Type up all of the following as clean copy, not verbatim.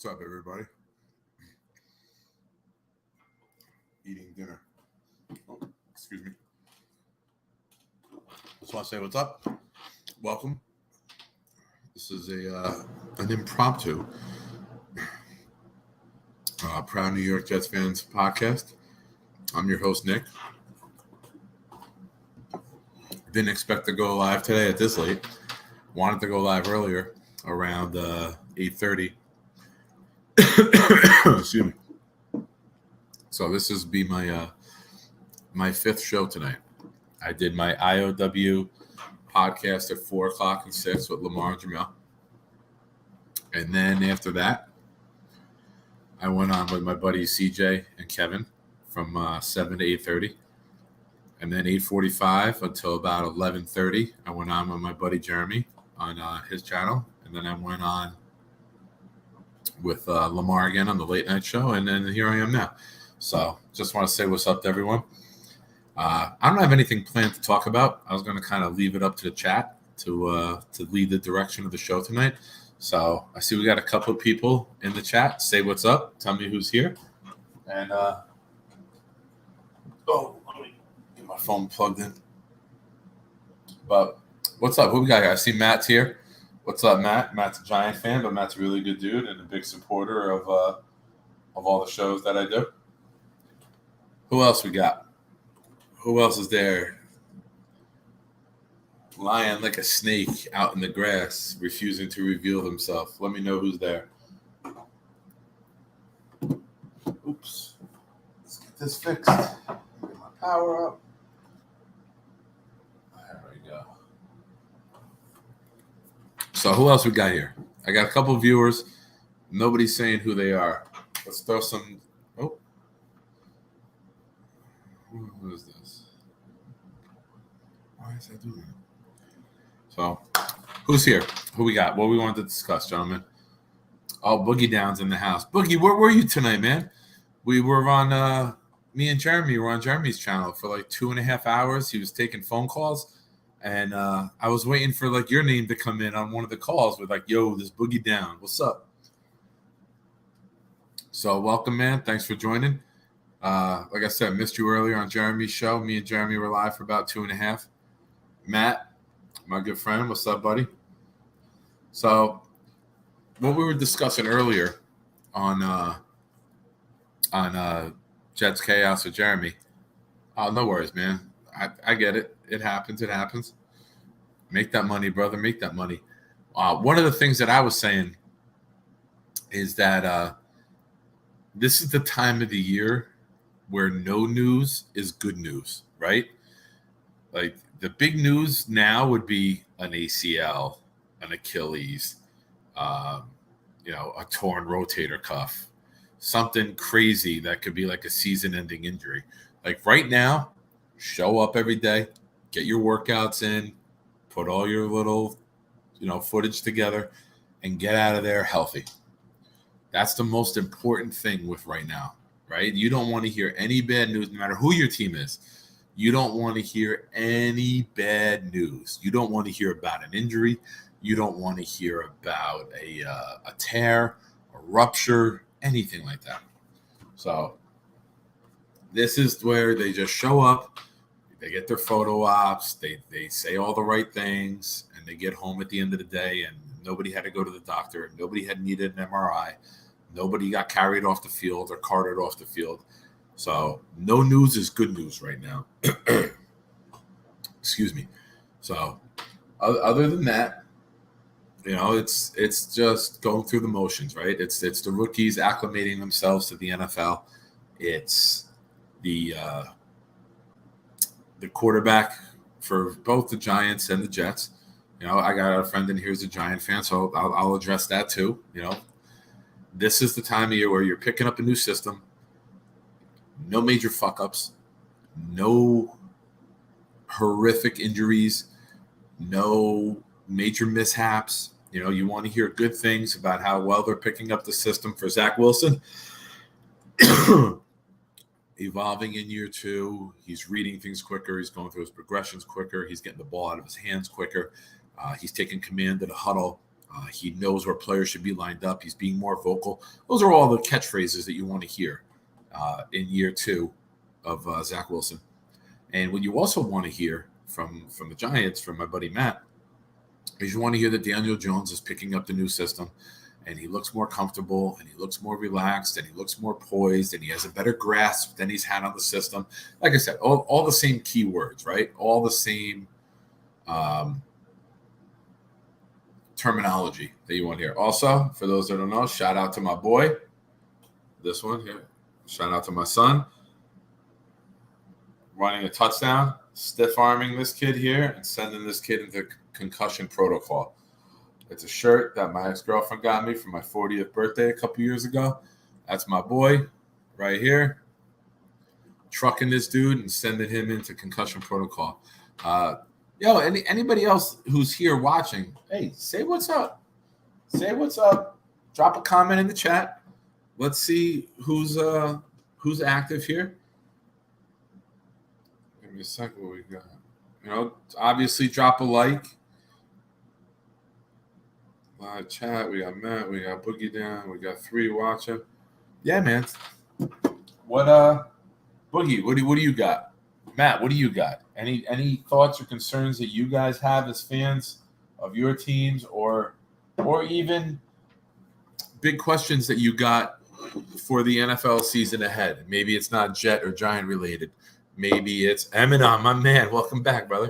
up, everybody? Eating dinner. Oh, excuse me. Just want to say what's up. Welcome. This is an impromptu Proud New York Jets fans podcast. I'm your host, Nick. Didn't expect to go live today at this late. Wanted to go live earlier, around 8:30. Excuse me. So this is be my fifth show tonight. I did my IOW podcast at 4 o'clock and 6 with Lamar and Jamel. And then after that, I went on with my buddies CJ and Kevin from 7 to 8:30. And then 8:45 until about 11:30, I went on with my buddy Jeremy on his channel. And then I went on with Lamar again on the late night show. And then here I am now. So just want to say what's up to everyone. I don't have anything planned to talk about. I was going to kind of leave it up to the chat to lead the direction of the show tonight. So I see we got a couple of people in the chat. Say what's up. Tell me who's here. And let me get my phone plugged in. But what's up? Who we got here? I see Matt's here. What's up, Matt? Matt's a Giant fan, but Matt's a really good dude and a big supporter of all the shows that I do. Who else we got? Who else is there? Lying like a snake out in the grass, refusing to reveal himself. Let me know who's there. Oops. Let's get this fixed. Get my power up. There we go. So who else we got here? I got a couple of viewers. Nobody's saying who they are. Let's throw some. Oh. Who is this? Why is that doing that? So, who's here? Who we got? What we wanted to discuss, gentlemen? Oh, Boogie Down's in the house. Boogie, where were you tonight, man? We were on, me and Jeremy were on Jeremy's channel for like 2.5 hours. He was taking phone calls, and I was waiting for like your name to come in on one of the calls with like, yo, this Boogie Down. What's up? So, welcome, man. Thanks for joining. Like I said, missed you earlier on Jeremy's show. Me and Jeremy were live for about 2.5. Matt, my good friend, what's up, buddy? So, what we were discussing earlier on Jets Chaos with Jeremy. Oh, no worries, man. I get it. It happens. It happens. Make that money, brother. Make that money. One of the things that I was saying is that this is the time of the year where no news is good news, right? Like the big news now would be an ACL, an Achilles, a torn rotator cuff, something crazy that could be like a season-ending injury. Like right now, show up every day, get your workouts in, put all your little, footage together, and get out of there healthy. That's the most important thing with right now, right? You don't want to hear any bad news, no matter who your team is. You don't want to hear any bad news. You don't want to hear about an injury. You don't want to hear about a tear, a rupture, anything like that. So this is where they just show up. They get their photo ops. They say all the right things, and they get home at the end of the day, and nobody had to go to the doctor. Nobody had needed an MRI. Nobody got carried off the field or carted off the field. So no news is good news right now. Excuse me. So other than that, it's just going through the motions, right? It's the rookies acclimating themselves to the NFL. It's the quarterback for both the Giants and the Jets. I got a friend in here who's a Giant fan, so I'll address that too. This is the time of year where you're picking up a new system. No major fuck-ups. No horrific injuries. No major mishaps. You want to hear good things about how well they're picking up the system for Zach Wilson. Evolving in year 2. He's reading things quicker. He's going through his progressions quicker. He's getting the ball out of his hands quicker. He's taking command of the huddle. He knows where players should be lined up. He's being more vocal. Those are all the catchphrases that you want to hear in year 2 of Zach Wilson. And what you also want to hear from the Giants, from my buddy Matt, is you want to hear that Daniel Jones is picking up the new system, and he looks more comfortable, and he looks more relaxed, and he looks more poised, and he has a better grasp than he's had on the system. Like I said, all the same keywords, right? All the same terminology that you want to hear. Also, for those that don't know, shout out to my boy. This one here. Shout out to my son. Running a touchdown, stiff arming this kid here, and sending this kid into concussion protocol. It's a shirt that my ex-girlfriend got me for my 40th birthday a couple years ago. That's my boy right here. Trucking this dude and sending him into concussion protocol. Anybody else who's here watching, hey, say what's up. Say what's up. Drop a comment in the chat. Let's see who's active here. Give me a second. What we got? Obviously drop a like. Live chat. We got Matt. We got Boogie down. We got 3 watching. Yeah, man. What Boogie? What do you got? Matt, what do you got? Any thoughts or concerns that you guys have as fans of your teams, or even big questions that you got for the NFL season ahead? Maybe it's not Jet or Giant related. Maybe it's Eminem, my man. Welcome back, brother.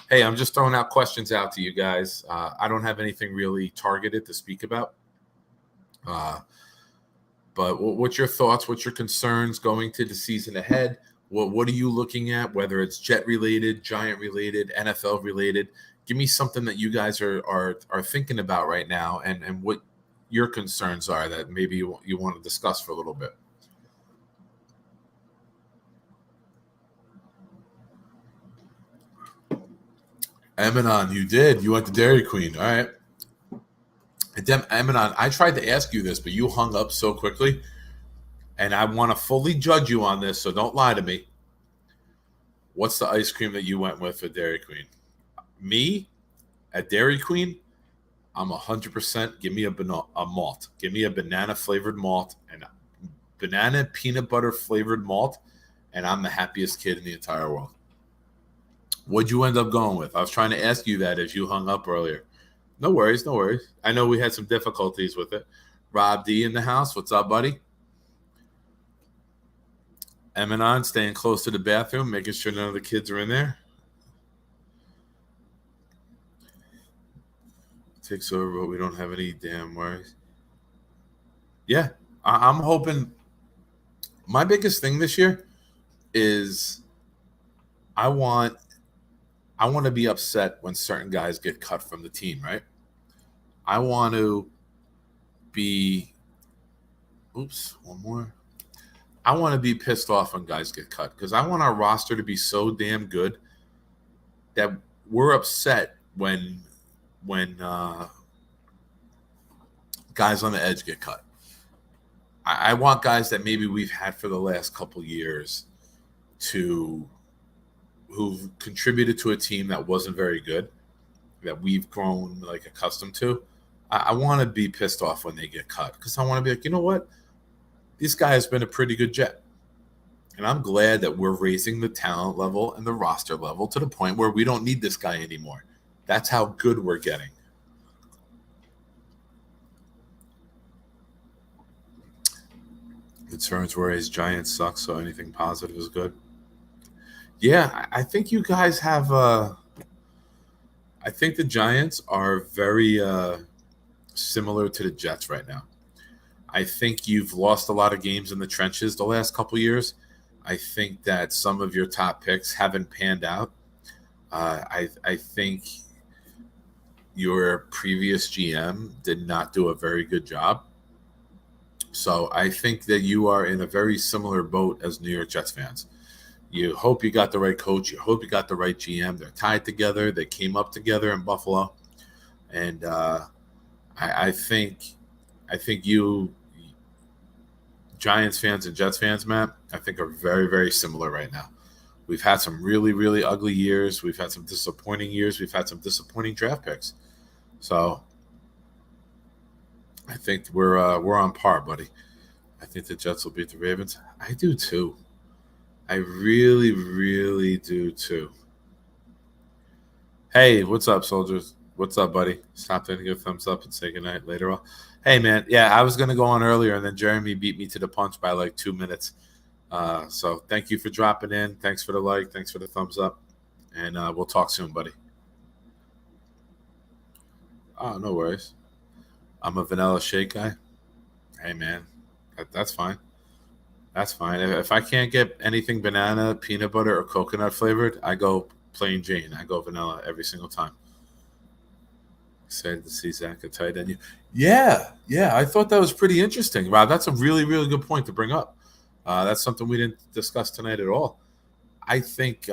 Hey, I'm just throwing out questions out to you guys. I don't have anything really targeted to speak about. But what's your thoughts? What's your concerns going to the season ahead? What are you looking at, whether it's Jet related, Giant related, NFL related? Give me something that you guys are thinking about right now, and what your concerns are that maybe you want to discuss for a little bit. Eminon, you did. You went to Dairy Queen. All right. Eminon, I tried to ask you this, but you hung up so quickly. And I want to fully judge you on this, so don't lie to me. What's the ice cream that you went with at Dairy Queen? Me, at Dairy Queen, I'm 100%. Give me a malt. Give me a banana-flavored malt and banana peanut butter-flavored malt, and I'm the happiest kid in the entire world. What'd you end up going with? I was trying to ask you that as you hung up earlier. No worries. I know we had some difficulties with it. Rob D in the house. What's up, buddy? Eminon staying close to the bathroom, making sure none of the kids are in there. Takes over, but we don't have any damn worries. Yeah, I'm hoping. My biggest thing this year is I want to be upset when certain guys get cut from the team, right? I want to be one more. I want to be pissed off when guys get cut because I want our roster to be so damn good that we're upset when guys on the edge get cut. I want guys that maybe we've had for the last couple years who've contributed to a team that wasn't very good, that we've grown like accustomed to. I want to be pissed off when they get cut because I want to be like, you know what? This guy has been a pretty good Jet. And I'm glad that we're raising the talent level and the roster level to the point where we don't need this guy anymore. That's how good we're getting. Concerns were his Giants suck, so anything positive is good. Yeah, I think you guys have I think the Giants are very similar to the Jets right now. I think you've lost a lot of games in the trenches the last couple years. I think that some of your top picks haven't panned out. I think your previous GM did not do a very good job. So I think that you are in a very similar boat as New York Jets fans. You hope you got the right coach. You hope you got the right GM. They're tied together. They came up together in Buffalo. And I think you Giants fans and Jets fans, Matt, I think are very, very similar right now. We've had some really, really ugly years. We've had some disappointing years. We've had some disappointing draft picks. So I think we're on par, buddy. I think the Jets will beat the Ravens. I do too. I really, really do too. Hey, what's up, soldiers? What's up, buddy? Stop in to give a thumbs up and say goodnight later on. Hey, man. Yeah, I was going to go on earlier, and then Jeremy beat me to the punch by like 2 minutes. So thank you for dropping in. Thanks for the like. Thanks for the thumbs up. And we'll talk soon, buddy. Oh, no worries. I'm a vanilla shake guy. Hey, man. That's fine. That's fine. If I can't get anything banana, peanut butter, or coconut flavored, I go plain Jane. I go vanilla every single time. Excited to see Zach a tight end. Yeah. I thought that was pretty interesting. Wow, that's a really, really good point to bring up. That's something we didn't discuss tonight at all. I think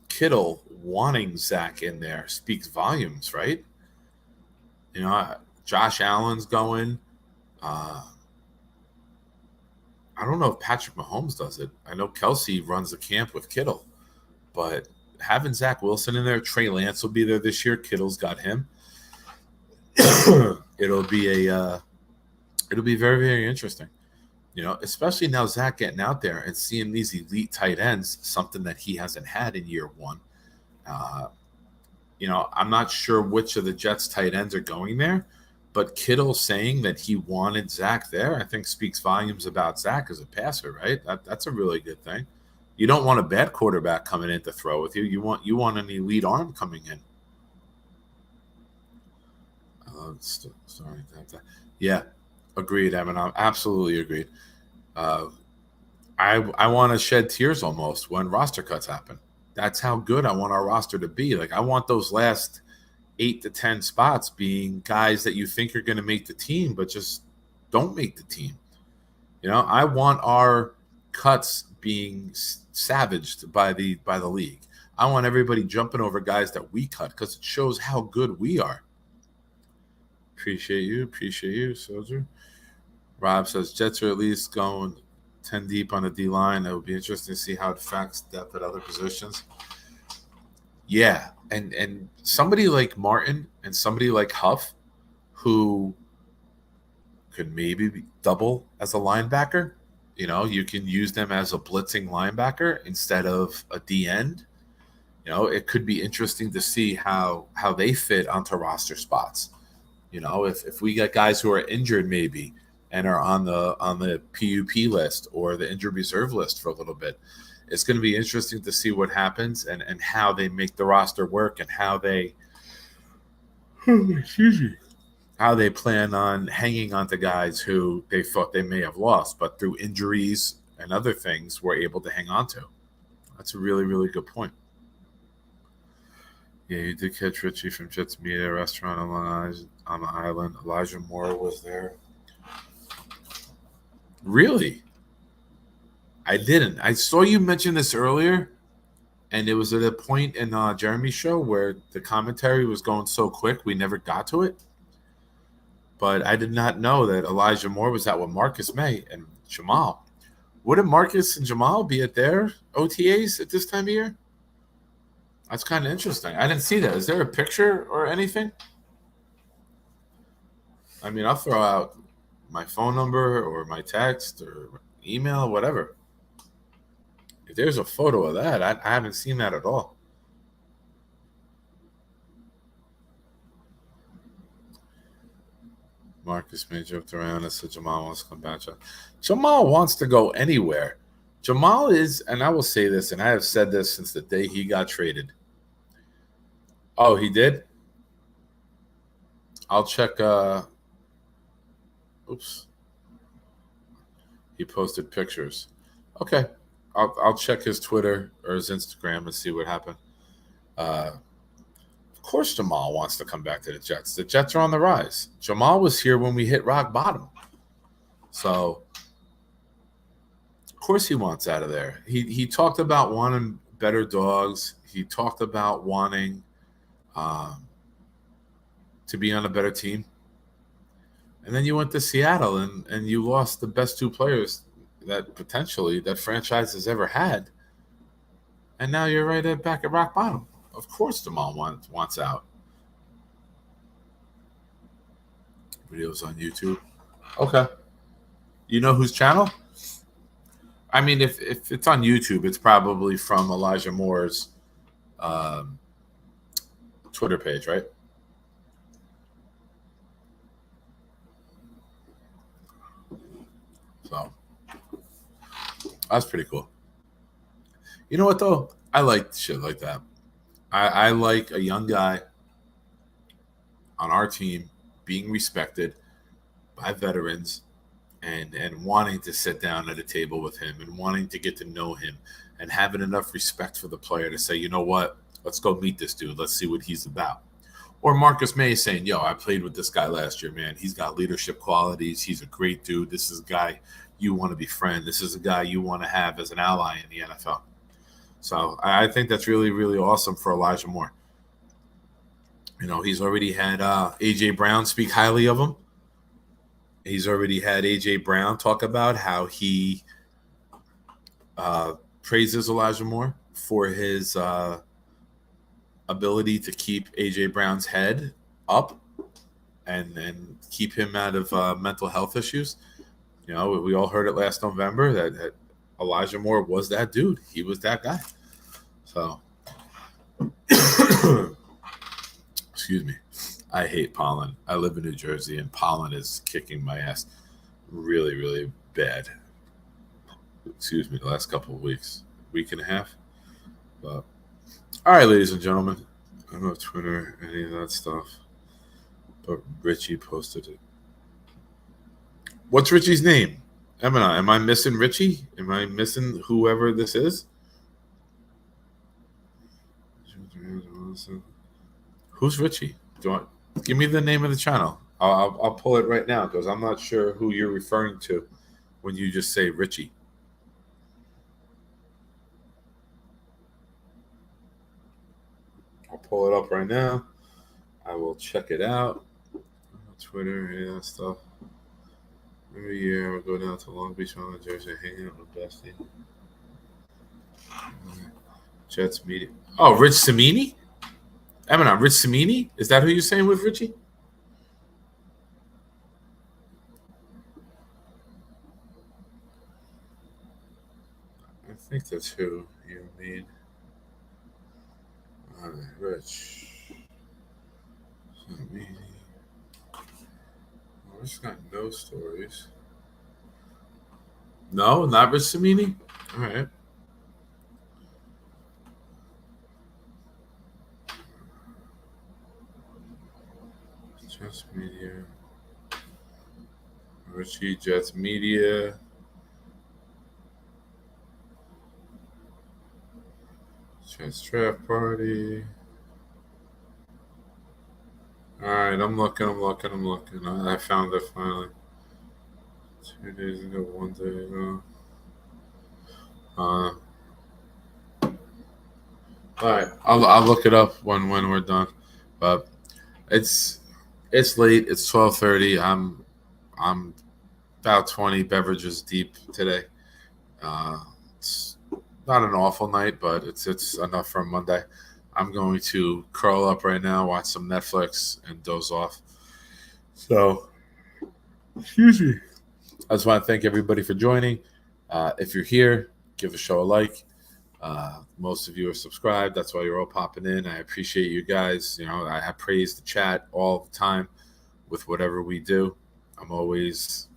Kittle wanting Zach in there speaks volumes, right? You know, Josh Allen's going. Uh, I don't know if Patrick Mahomes does it. I know Kelsey runs the camp with Kittle, but having Zach Wilson in there, Trey Lance will be there this year. Kittle's got him. It'll be very, very interesting. You know, especially now Zach getting out there and seeing these elite tight ends, something that he hasn't had in year one. You know, I'm not sure which of the Jets tight ends are going there, but Kittle saying that he wanted Zach there, I think speaks volumes about Zach as a passer, right? That's a really good thing. You don't want a bad quarterback coming in to throw with you. You want an elite arm coming in. Sorry. Yeah, agreed, Evan. I'm absolutely agreed. I want to shed tears almost when roster cuts happen. That's how good I want our roster to be. Like I want those last 8 to 10 spots being guys that you think are going to make the team, but just don't make the team. You know, I want our cuts being savaged by the league. I want everybody jumping over guys that we cut because it shows how good we are. Appreciate you, soldier. Rob says Jets are at least going 10 deep on the D line. It would be interesting to see how it affects depth at other positions. Yeah, and somebody like Martin and somebody like Huff, who could maybe double as a linebacker. You know, you can use them as a blitzing linebacker instead of a D end. You know, it could be interesting to see how they fit onto roster spots. You know, if we get guys who are injured maybe and are on the PUP list or the injured reserve list for a little bit, it's going to be interesting to see what happens and how they make the roster work and how they how they plan on hanging on to guys who they thought they may have lost, but through injuries and other things were able to hang on to. That's a really, really good point. Yeah, you did catch Richie from Jets Media Restaurant on the island. Elijah Moore was there. Really? I didn't. I saw you mention this earlier, and it was at a point in Jeremy's show where the commentary was going so quick we never got to it. But I did not know that Elijah Moore was out with Marcus May and Jamal. Wouldn't Marcus and Jamal be at their OTAs at this time of year? That's kind of interesting. I didn't see that. Is there a picture or anything? I mean, I'll throw out my phone number or my text or email, whatever. If there's a photo of that, I haven't seen that at all. Marcus May joked around and said Jamal wants to come back. Jamal wants to go anywhere. Jamal is, and I will say this, and I have said this since the day he got traded. Oh, he did? I'll check. Oops. He posted pictures. Okay. I'll check his Twitter or his Instagram and see what happened. Of course Jamal wants to come back to the Jets. The Jets are on the rise. Jamal was here when we hit rock bottom. So, of course he wants out of there. He talked about wanting better dogs. He talked about wanting to be on a better team. And then you went to Seattle and you lost the best two players that potentially that franchise has ever had. And now you're back at rock bottom. Of course Jamal wants out. Videos on YouTube. Okay. You know whose channel? I mean, if it's on YouTube, it's probably from Elijah Moore's um, Twitter page, right? So that's pretty cool. You know what though? I like shit like that. I like a young guy on our team being respected by veterans and wanting to sit down at a table with him and wanting to get to know him and having enough respect for the player to say, you know what, let's go meet this dude. Let's see what he's about. Or Marcus May saying, yo, I played with this guy last year, man. He's got leadership qualities. He's a great dude. This is a guy you want to befriend. This is a guy you want to have as an ally in the NFL. So I think that's really, really awesome for Elijah Moore. You know, he's already had A.J. Brown speak highly of him. He's already had A.J. Brown talk about how he praises Elijah Moore for his ability to keep A.J. Brown's head up and keep him out of mental health issues. You know, we all heard it last November that Elijah Moore was that dude. He was that guy. So, excuse me. I hate pollen. I live in New Jersey, and pollen is kicking my ass really, really bad. Excuse me, the last couple of weeks, week and a half. But all right, ladies and gentlemen, I don't know Twitter, any of that stuff, but Richie posted it. What's Richie's name? Emina, am I missing Richie? Am I missing whoever this is? Who's Richie? Give me the name of the channel. I'll pull it right now because I'm not sure who you're referring to when you just say Richie. I'll pull it up right now. I will check it out. Twitter, any of that stuff. Every year I would go down to Long Beach, New Jersey, hang out with Bestie. Jets meeting. Oh, Rich Cimini? Eminem, Rich Cimini? Is that who you're saying with Richie? I think that's who you mean. All right, Rich Cimini. Oh, it's got no stories. No, not Rich Cimini? All right. Jets Media. Richie Jets Media. Jets Draft Party. All right, I'm looking. I found it finally. 2 days ago, 1 day ago. All right, I'll look it up when we're done. But it's late. It's 12:30. I'm about 20 beverages deep today. It's not an awful night, but it's enough for a Monday. I'm going to curl up right now, watch some Netflix, and doze off. So, excuse me. I just want to thank everybody for joining. If you're here, give the show a like. Most of you are subscribed. That's why you're all popping in. I appreciate you guys. You know, I praise the chat all the time with whatever we do. I'm always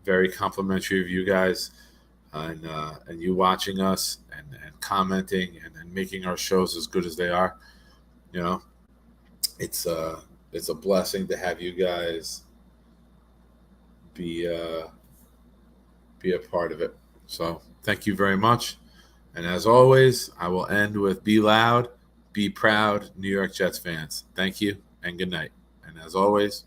very complimentary of you guys and you watching us and commenting and making our shows as good as they are. You know, it's a blessing to have you guys be a part of it. So thank you very much. And as always, I will end with be loud, be proud, New York Jets fans. Thank you and good night. And as always,